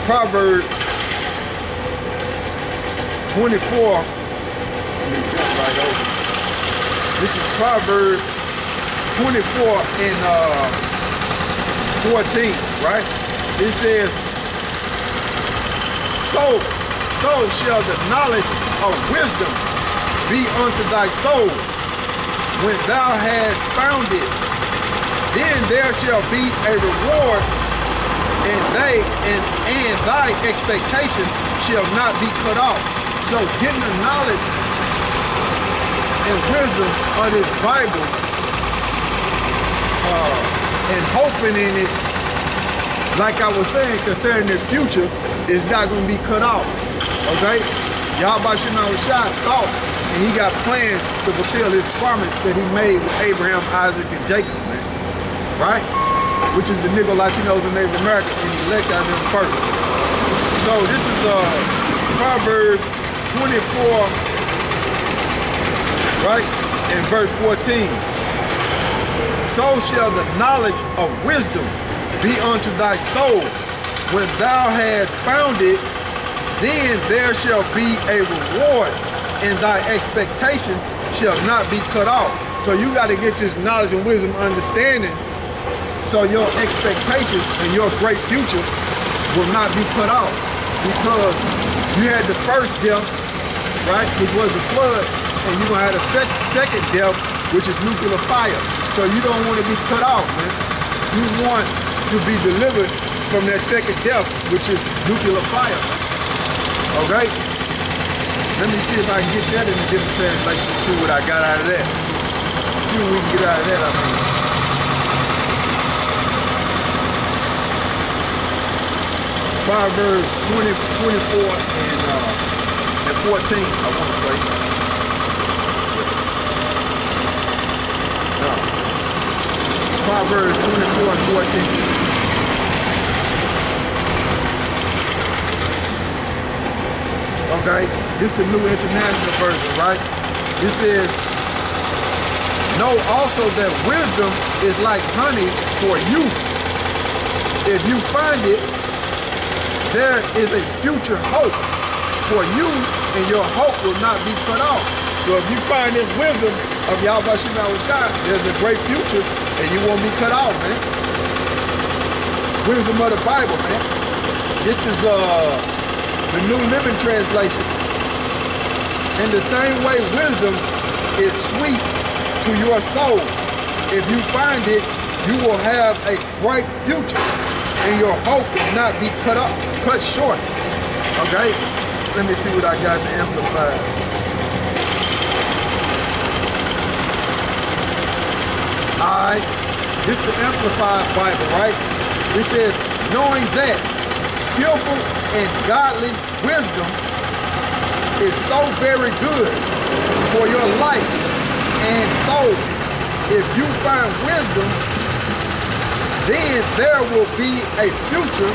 Proverbs 24. Let me jump right over. This is Proverbs 24 and 14, right? It says, so shall the knowledge of wisdom be unto thy soul when thou hast found it. Then there shall be a reward, and thy expectation shall not be cut off. So getting the knowledge and wisdom of this Bible and hoping in it, like I was saying, concerning the future, is not going to be cut off. Okay? YAHAWASHI thought, and he got plans to fulfill his promise that he made with Abraham, Isaac, and Jacob, man. Right? Which is the Negro, Latinos, and Native American, and he elect out of them first. So this is Proverbs 24, right? In verse 14. So shall the knowledge of wisdom be unto thy soul when thou hast found it. Then there shall be a reward, and thy expectation shall not be cut off. So you got to get this knowledge and wisdom understanding, so your expectations and your great future will not be cut off. Because you had the first death, right, which was the flood, and you're going to have the second death, which is nuclear fire. So you don't want to be cut off, man. You want to be delivered from that second death, which is nuclear fire. Okay? Let me see if I can get that in a different translation and see what I got out of that. See what we can get out of that, I mean. Proverbs 24 and 14, I want to say. No. Proverbs 24 and 14. Okay, this is the New International Version, right? It says, know also that wisdom is like honey for you. If you find it, there is a future hope for you, and your hope will not be cut off. So if you find this wisdom of YAHAWASHI, there's a great future, and you won't be cut off, man. Wisdom of the Bible, man. This is the New Living Translation. In the same way, wisdom is sweet to your soul. If you find it, you will have a bright future, and your hope will not be cut short. Okay? Let me see what I got to amplify. Alright, this is the Amplified Bible, right? It says, knowing that skillful and godly wisdom is so very good for your life and soul. If you find wisdom, then there will be a future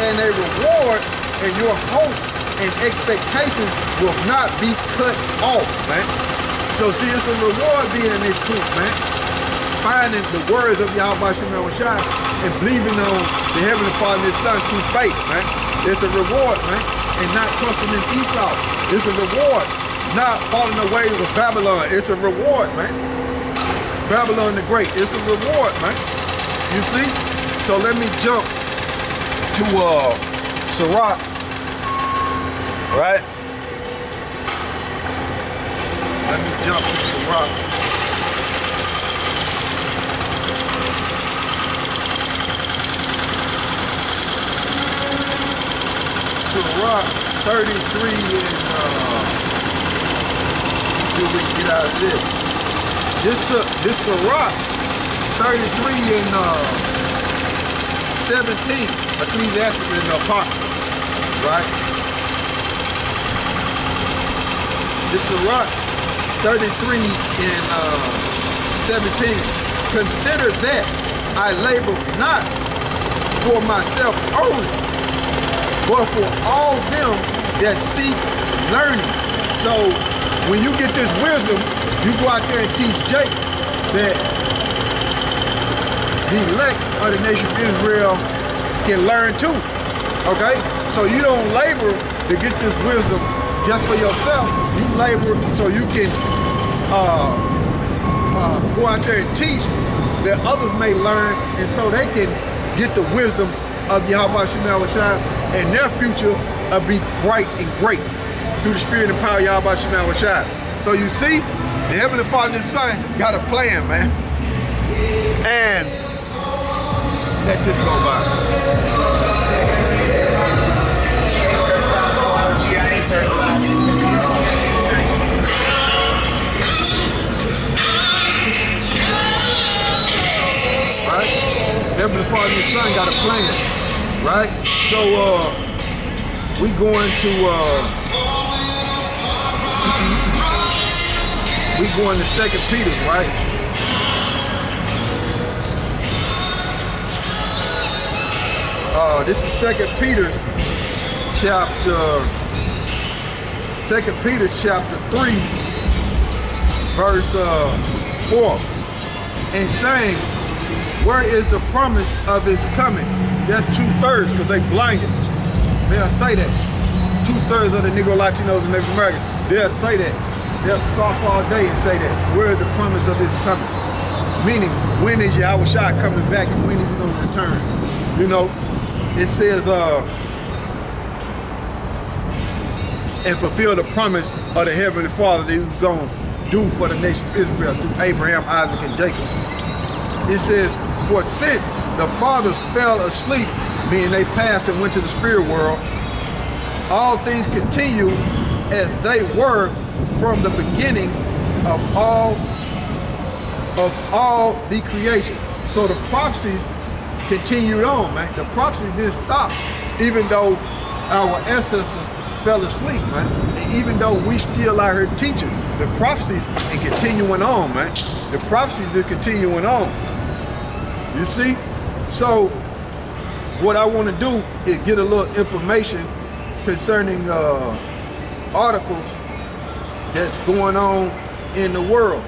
and a reward, and your hope and expectations will not be cut off, man. So see, it's a reward being in this truth, man. Finding the words of YAHAWASHI and believing on the Heavenly Father and His Son through faith, man. It's a reward, man. And not trusting in Esau. It's a reward. Not following the ways of Babylon. It's a reward, man. Babylon the Great. It's a reward, man. You see? So let me jump to Sirach, right? Let me jump to Sirach. Sirach 33 and till we can get out of this. This Sirach 33 and 17, Ecclesiastes and Apocrypha, right? This Sirach 33 and 17. Consider that I labor not for myself only, but for all them that seek learning. So when you get this wisdom, you go out there and teach Jacob that the elect of the nation of Israel can learn too, okay? So you don't labor to get this wisdom just for yourself. You labor so you can go out there and teach that others may learn, and so they can get the wisdom of YAHAWASHI, and their future will be bright and great through the spirit and power of YAHAWASHI. So you see, the Heavenly Father and His Son got a plan, man. And let this go by. Right? Heavenly Father and His Son got a plan, right? So we going to 2 Peter, right? This is 2 Peter chapter 3, verse 4, and saying, where is the promise of His coming? That's 2/3, because they blinded. They'll say that. 2/3 of the Negro, Latinos, and Native Americans, they'll say that. They'll scoff all day and say that. Where is the promise of His coming? Meaning, when is YAHAWASHI coming back, and when is He going to return? You know, it says, and fulfill the promise of the Heavenly Father that He was going to do for the nation of Israel through Abraham, Isaac, and Jacob. It says, for since the fathers fell asleep, meaning they passed and went to the spirit world, all things continue as they were from the beginning of all the creation. So the prophecies continued on, man. The prophecies didn't stop, even though our ancestors fell asleep, man. And even though we still out here teaching, the prophecies are continuing on, man. The prophecies are continuing on. You see? So what I want to do is get a little information concerning articles that's going on in the world,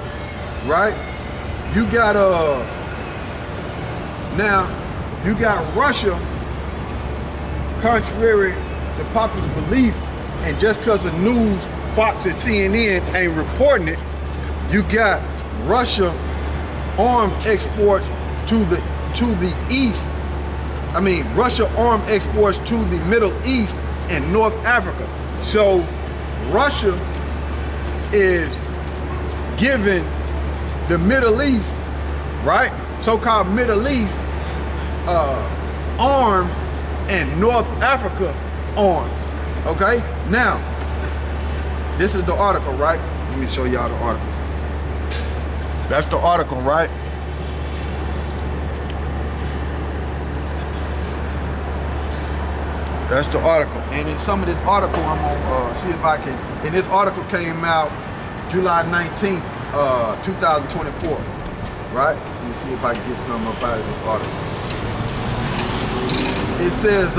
right? You got now you got Russia, contrary to popular belief, and just because the news, Fox and CNN ain't reporting it, you got Russia arms exports to the east. I mean, Russia arm exports to the Middle East and North Africa. So Russia is giving the Middle East, right? So-called Middle East arms and North Africa arms. Okay? Now, this is the article, right? Let me show y'all the article. That's the article, right? That's the article. And in some of this article, I'm gonna see if I can, and this article came out July 19th, 2024, right? Let me see if I can get something up out of this article. It says,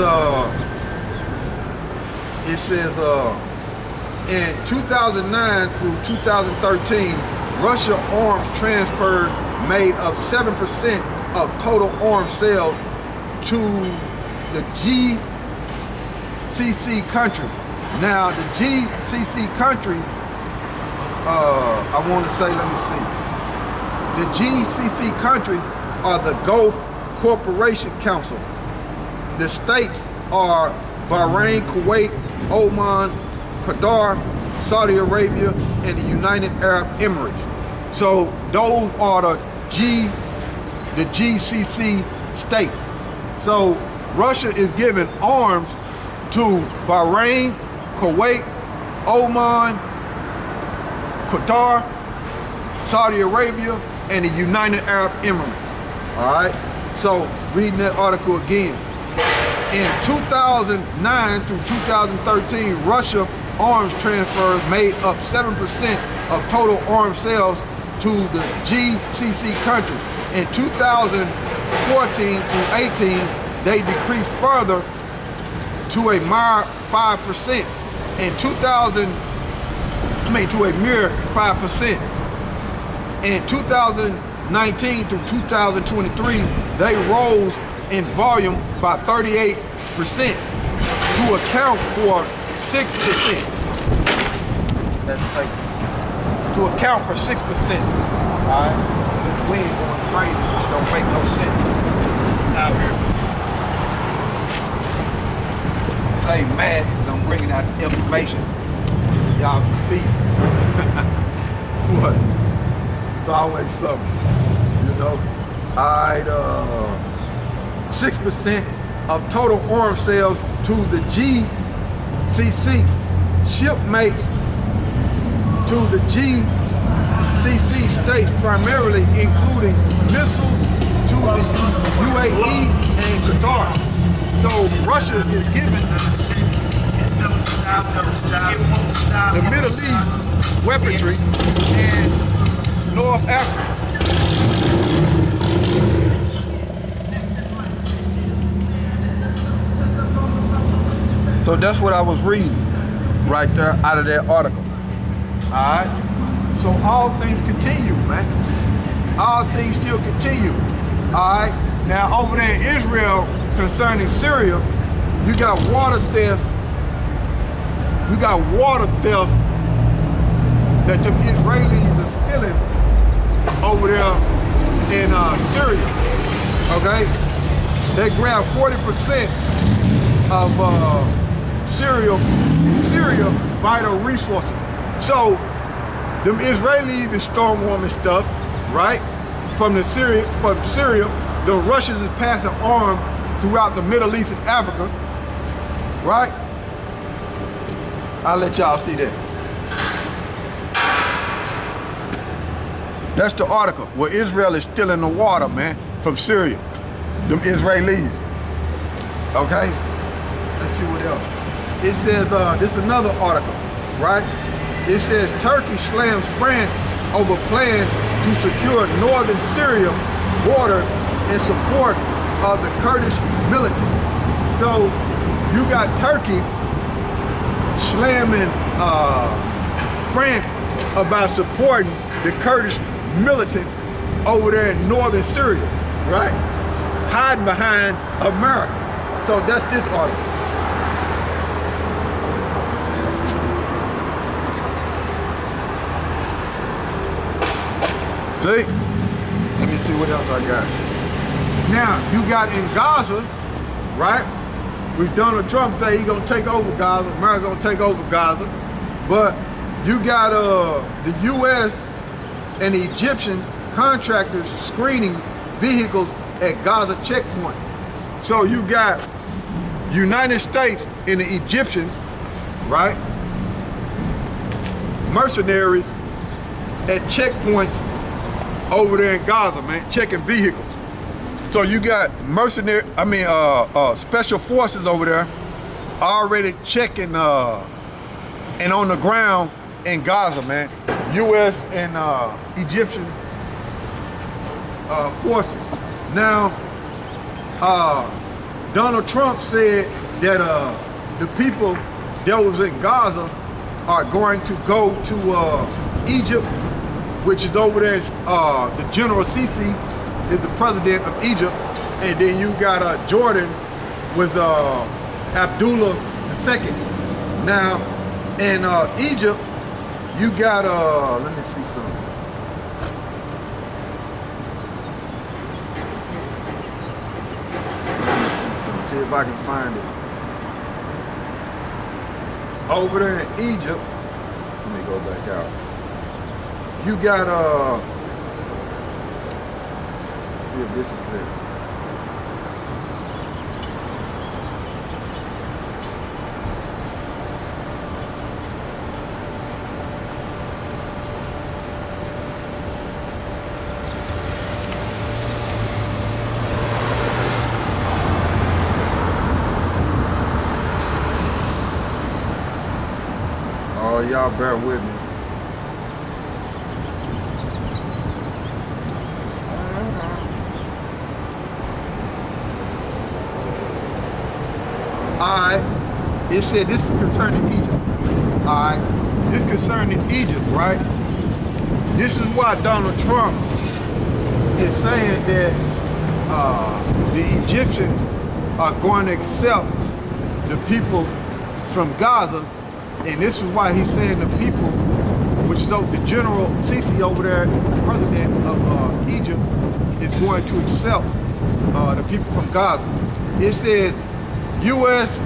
in 2009 through 2013, Russia arms transfer made up 7% of total arms sales to the GCC countries. Now, the GCC countries, I want to say, let me see. The GCC countries are the Gulf Cooperation Council. The states are Bahrain, Kuwait, Oman, Qatar, Saudi Arabia, and the United Arab Emirates. So those are the GCC states. So Russia is giving arms to Bahrain, Kuwait, Oman, Qatar, Saudi Arabia, and the United Arab Emirates. All right. So reading that article again. In 2009 through 2013, Russia arms transfers made up 7% of total arms sales to the GCC countries. In 2014 through 18, they decreased further to a mere 5%. To a mere 5%. In 2019 through 2023, they rose in volume by 38%. to account for 6%. Let's say to account for 6%. Alright? We ain't going crazy, which don't make no sense out here. Say mad because I'm bringing out the information. Y'all can see. What? It's always something, you know. Alright, 6% of total arms sales to the GCC shipmates to the GCC states, primarily including missiles to the UAE and Qatar. So Russia is giving the Middle East weaponry and North Africa. So that's what I was reading right there out of that article. Alright? So all things continue, man. All things still continue. Alright? Now over there in Israel, concerning Syria, you got water theft. You got water theft that the Israelis are stealing over there in Syria. Okay? They grabbed 40% of Syria vital resources. So them Israelis, the stormwarming stuff, right? From Syria, the Russians is passing arms throughout the Middle East and Africa, right? I'll let y'all see that. That's the article where Israel is stealing the water, man, from Syria. Them Israelis. Okay? Let's see what else. It says, this is another article, right? It says Turkey slams France over plans to secure northern Syria border in support of the Kurdish militant. So you got Turkey slamming France about supporting the Kurdish militants over there in northern Syria, right? Hiding behind America. So that's this article. See? Let me see what else I got. Now, you got in Gaza, right? With Donald Trump say he's gonna take over Gaza, America gonna take over Gaza. But you got the US and the Egyptian contractors screening vehicles at Gaza checkpoint. So you got United States and the Egyptians, right? Mercenaries at checkpoints over there in Gaza, man, checking vehicles. So you got special forces over there already checking and on the ground in Gaza, man. U.S. and Egyptian forces. Now, Donald Trump said that the people that was in Gaza are going to go to Egypt, which is over there. The General Sisi is the president of Egypt, and then you got Jordan with Abdullah II. Now, in Egypt, you got let me see something. See if I can find it. Over there in Egypt, let me go back out. You got see if this is it. Oh, y'all bear with me. Alright, it said this is concerning Egypt. Alright, this concerning Egypt, right? This is why Donald Trump is saying that the Egyptians are going to accept the people from Gaza, and this is why he's saying the people, which is the General Sisi over there, president of Egypt, is going to accept the people from Gaza. It says U.S.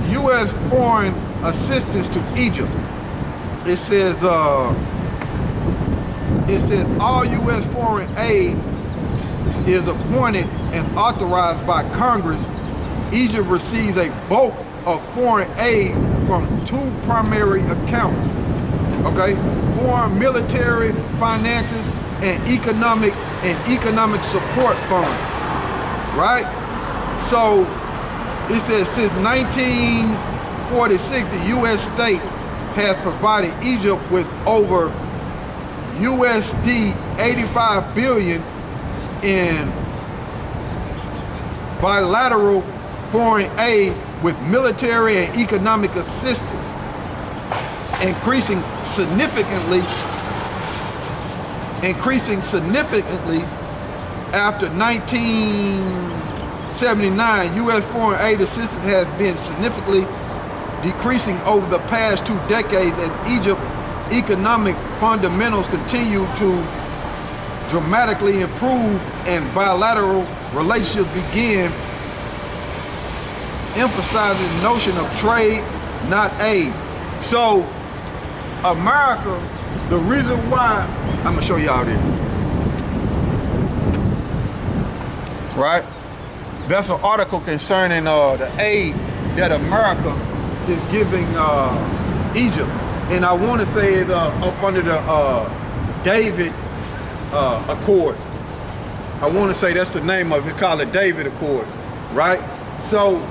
foreign assistance to Egypt. It says all U.S. foreign aid is appointed and authorized by Congress. Egypt receives a bulk of foreign aid from two primary accounts. Okay, foreign military finances and economic support funds. Right? So it says since 1946, the U.S. state has provided Egypt with over USD 85 billion in bilateral foreign aid with military and economic assistance, increasing significantly after 1979. U.S. foreign aid assistance has been significantly decreasing over the past 2 decades as Egypt's economic fundamentals continue to dramatically improve and bilateral relationships begin emphasizing the notion of trade, not aid. So America, the reason why, I'm gonna show y'all this. Right? That's an article concerning the aid that America is giving Egypt. And I want to say it up under the David Accords. I want to say that's the name of it, call it David Accords, right? So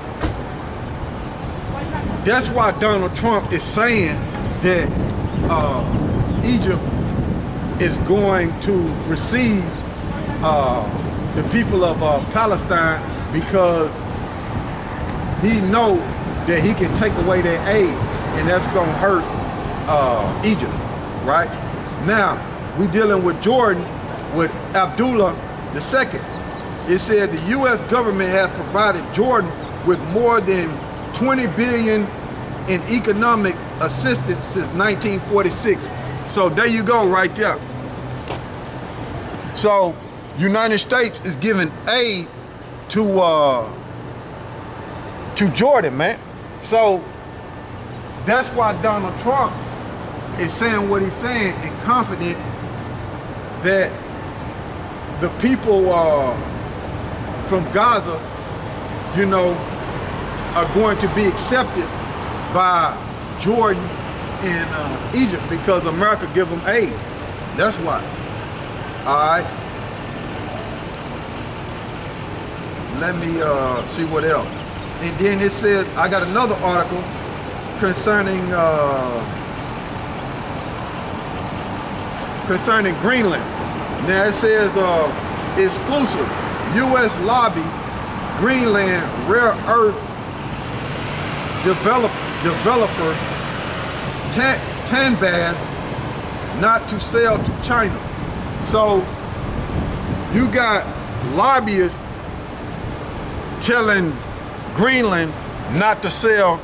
that's why Donald Trump is saying that Egypt is going to receive the people of Palestine, because he knows that he can take away their aid, and that's going to hurt Egypt, right? Now, we dealing with Jordan, with Abdullah II. It said the U.S. government has provided Jordan with more than 20 billion in economic assistance since 1946. So there you go right there. So United States is giving aid to Jordan, man. So that's why Donald Trump is saying what he's saying and confident that the people from Gaza, you know, are going to be accepted by Jordan and Egypt, because America give them aid. That's why. All right. Let me see what else. And then it says, I got another article concerning Greenland. Now it says exclusive U.S. lobbies Greenland rare earth developer Tanbas not to sell to China. So you got lobbyists telling Greenland not to sell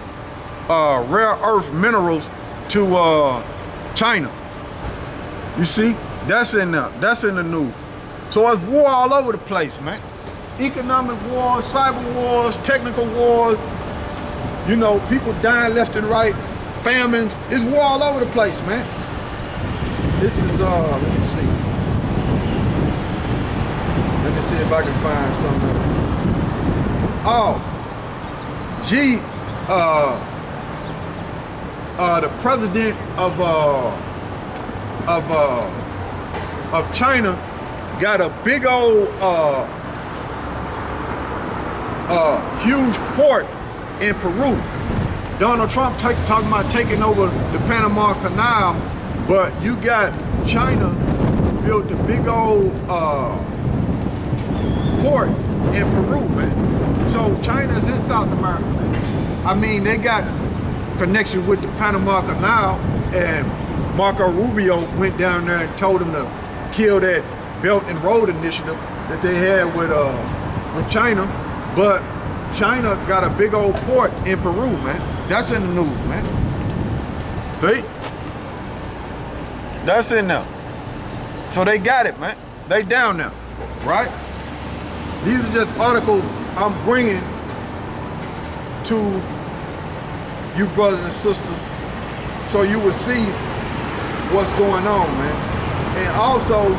rare earth minerals to China. You see, that's in the news. So it's war all over the place, man. Economic wars, cyber wars, technical wars. You know, people dying left and right, famines. It's war all over the place, man. This is let me see. Let me see if I can find something. Oh, gee, the president of China got a big old huge port in Peru. Donald Trump talking about taking over the Panama Canal, but you got China built a big old port in Peru, man. So China's in South America, man. I mean, they got connection with the Panama Canal, and Marco Rubio went down there and told them to kill that Belt and Road initiative that they had with China. But China got a big old port in Peru, man. That's in the news, man. See? That's in there. So they got it, man. They down there, right? These are just articles I'm bringing to you brothers and sisters so you will see what's going on, man. And also,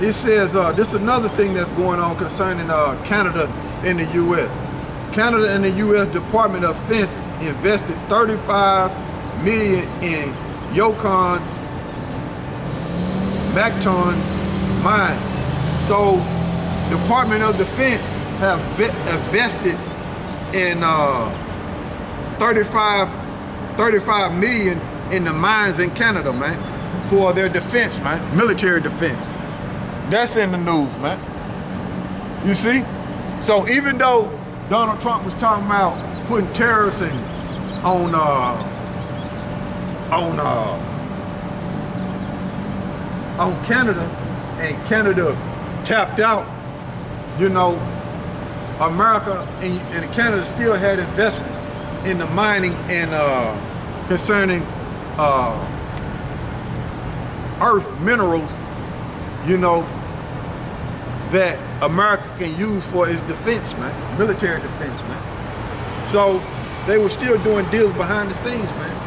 it says, this is another thing that's going on concerning Canada and the U.S. Canada and the U.S. Department of Defense invested $35 million in Yukon Macton mine. So, Department of Defense have invested in 35 million in the mines in Canada, man, for their defense, man, military defense. That's in the news, man. You see? So even though Donald Trump was talking about putting tariffs on Canada, and Canada tapped out, you know, America and Canada still had investments in the mining and concerning earth minerals, you know, that America can use for its defense, man, military defense, man. So they were still doing deals behind the scenes, man.